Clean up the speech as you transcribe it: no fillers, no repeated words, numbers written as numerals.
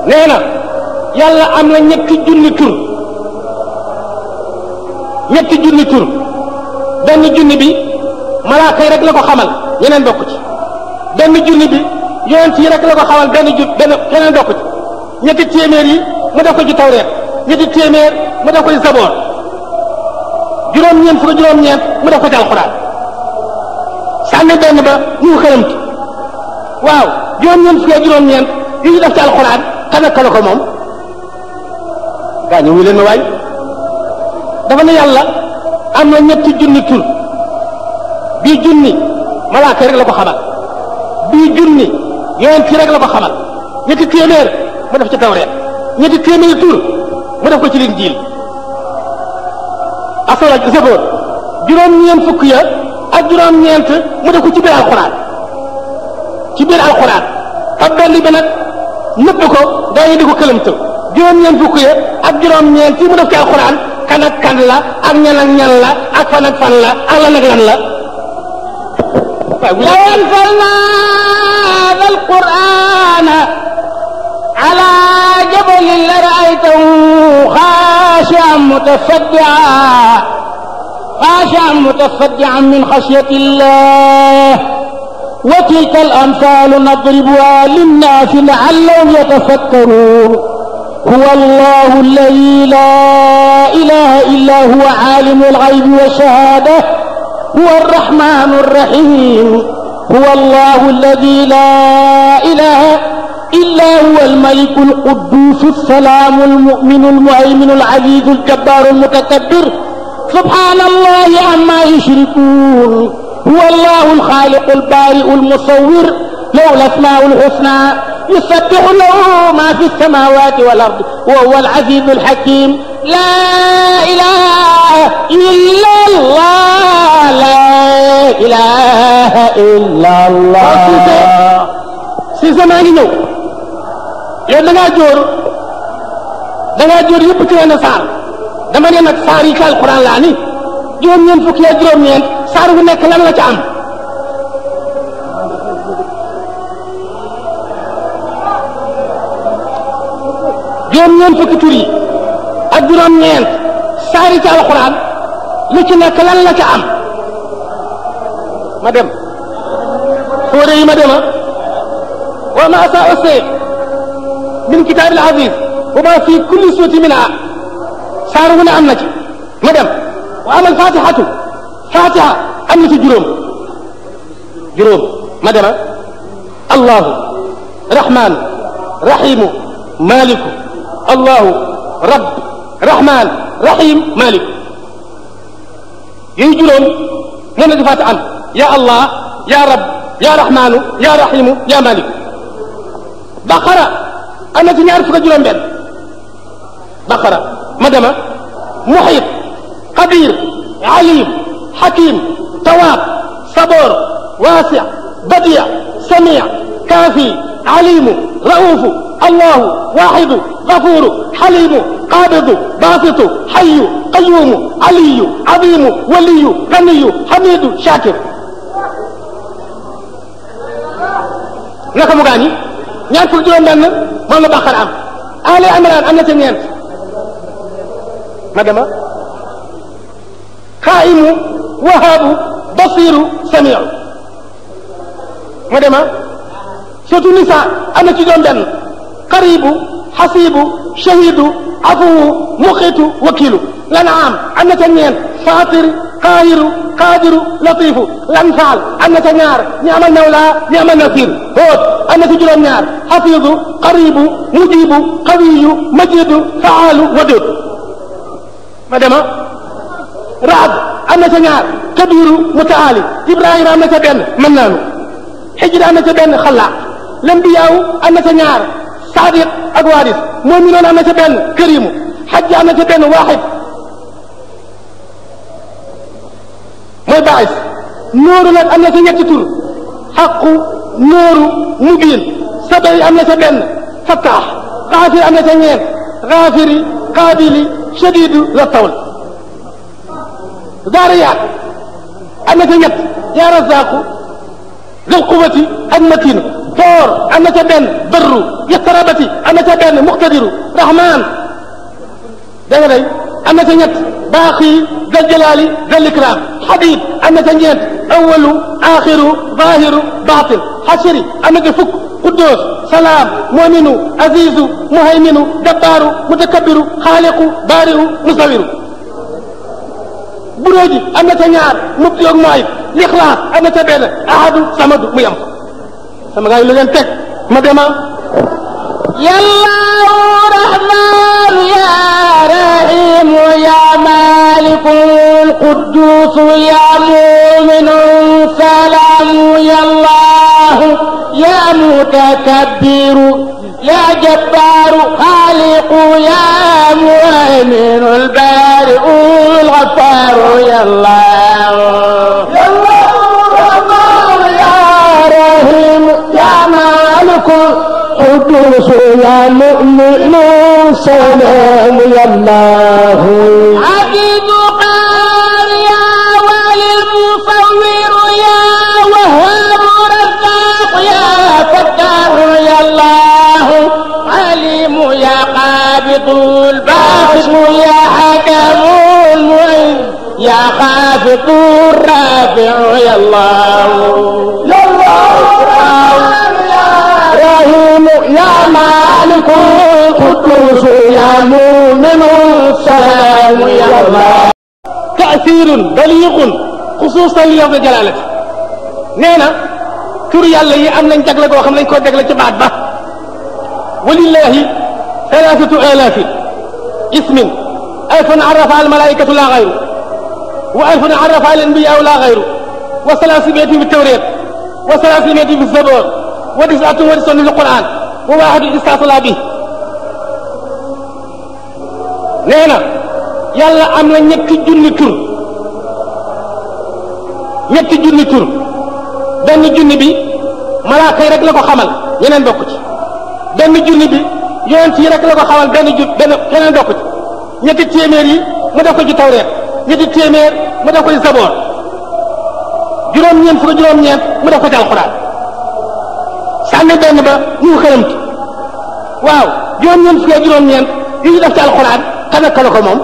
nee na yàlla am na ñetti junni tur benn junni bi malaaka yi rek la ko xamal yeneen bokku ci benn junni bi yonent yi rek la ko xamal benn keneen bokku ci ñetti téeméer yi mu def ko ci tawreet ñetti téeméer mu def ko ci saboor juróom-ñeent fukk juróom-ñeent mu def ko ci alxuraan sànni benn ba ñu xëramtu waaw juróom-ñeent fukk juróom-ñeent yi ñu def ci alxuraan kanaka la ko moom gaa ñu leen ma waay dafa ne yàlla am na ñetti junni tur bii junni malaaka rek la ko xamal bii junni yonent rek la ko xamal ñetti téeméer mu def ci tawreet ñetti téeméeri tur mu def ko ci Linjiil asala saboor juróom-ñeent fukk ya ak juróom-ñeent mu def ko ci biir alxuraan ak benn bi nag nëbb ko gaa yi di ko këlamtëw juróom-ñeent fukk ya ak juróom-ñeent yi mu def ci alxuraan kan ak kan la ak ñan ak ñan la ak fan ak fan la ak lan ak lan la law anzalna hadha alqur'ana ala jabalin la ra'aytahu khashi'an mutasaddi'an min khashyati Allah wa tilka al-amthalu nadribuha lin-nasi la'allahum yatafakkarun huwa Allahu alladhi la ilaha illa huwa 'alimul ghaybi wash-shahadah huwa ar-rahmanu ar-rahim huwa Allahu alladhi la ilaha illa huwa al-malik al-quddus as-salamu al-mu'minu al-muhayminu al-'azizu al-jabbaru al-mutakabbir subhanallahi amma yushrikun huwa Allahu al-khaliqu al-bari'u al-musawwir lahu al-asma'u al-husna يسبح له ما في السماوات والأرض وهو العزيز الحكيم لا إله إلا الله لا إله إلا الله si sama ngi ñëw yow da ngaa jóor yëpp ci wenn saar dama ne nag saar yi ci alquran laa ni juróom-ñeent fukki ak juróom-ñeent saar wu nekk lan la ca am juróom-ñeent fukki tur yi ak juróom-ñeent saari ci alxuraan lu ci nekk lan la ca am ma dem fóore yi ma dema wa ma saa usee min kitaab al aziz wa ma fi kulli suuti minha saar wu ne am na ci ma dem wa amal fatihatu fatiha am na ci juróom ma dema allahu rahman rahimu maliku allahu rabb rahman rahim malik yooyu juróom moom la defaat am ya allah ya rabb ya rahmanu ya rahimu ya malik baqara am na ci ñaar fukk juróom benn baqara ma dema muhit qadir alim hakim tawab sabor wasi' badi' sami' kafi alimu raufu الله واحد غفور حليم قابض باسط حي قيوم علي عظيم ولي غني حميد شاكر naka mu gaañi ñaar fukk juróom benn moom la Baqara am Ali Imran am na ca ñeent ma dema xaayimu wahaabu basiru samiu ma dema surtout Nisa am na ci juróom benn qaribu xasibu shahidu afuwu muqitu wakilu lanaam am na ca ñeent fatir qaahiru qaadiru latifu lanfaal am na ca ñaar ñaamal nawla ñaamal nasir hóot am na ci juróom-ñaar xafidu qaribu mujibu qawiyu majidu faalu wadud ma dema raad am na ca ñaar kabiru mutaali ibrahima am na ca benn mën naanu xijra am na ca benn xalaaq lambiyaawu am na ca ñaar saadiq ak waadis mu'minoon am na ca benn karimu xajj am na ca benn waaxid mooy baais nooru nag am na ca ñetti tur xaqu nooru mubiin sabay am na ca benn fattaax xaafir am na ca ñeent xaafiri qaabili shadiidu la tawl zaariyaat am na ca ñett yaa razaqu zul quwwati ak matinu koor am na ca benn barru yaqtarabati am na ca benn muqtadiru rahman dégg nga day am na ca ñett baaqi dal jalaali dal ikram xadid am na ca ñeent awalu axiru zahiru batin xasiri am na ca fukk quddus salaam muminu azizu muhayminu dabbaaru mutakabbiru xaaliqu baariu musawiru buróoji am na ca ñaar mubdi ak muayib lixlaas am na ca benn ahadu samadu mu yam sama gaa yi lu ngeen teg ma dema yallahu rahman ya rahim ya malikul quddus ya mu'minun salamu yallahu ya mutakabbiru ya jabbaru khaliqu ya mu'minul bari'ul ghaffaru yallahu قدوس يا مؤمن سلام يا الله عزيز قهار يا ولي المصور يا وهاب رزاق يا فتاح يا الله عليم يا قابض الباسط يا حكم المعز يا خافض الرافع يا الله يا الله يا مالك القدوس يا مؤمن السلام يا الله تأثير بليغ خصوصا ليوم جلالته nee na tur yàlla yi am nañ jagle goo xam nañ koo jagle ci baat ba walillahi thalathatu alafin ismin alfun arafa al malaikatu la gayru wa alfun arafa al anbiyau la gayru wa salasimiyati fi tawrat wa salasimiyati fi zabur wa tisatun wa tisuna fi alquran wa waahid istasala bi nee na yàlla am na ñetti junni tur benn junni bi malaaka yi rek la ko xamal yeneen bokku ci benn junni bi yonent yi rek la ko xamal benn keneen bokku ci ñetti téeméer yi mu def ko ci tawreet ñetti téeméer mu def ko ci saboor juróom-ñeent mu def ko ci alxuraan sànni benn ba ñu xëramtu waaw juróom-ñeent fukk ak juróom-ñeent yi ñu def ci alxuraan kan ak la ko moom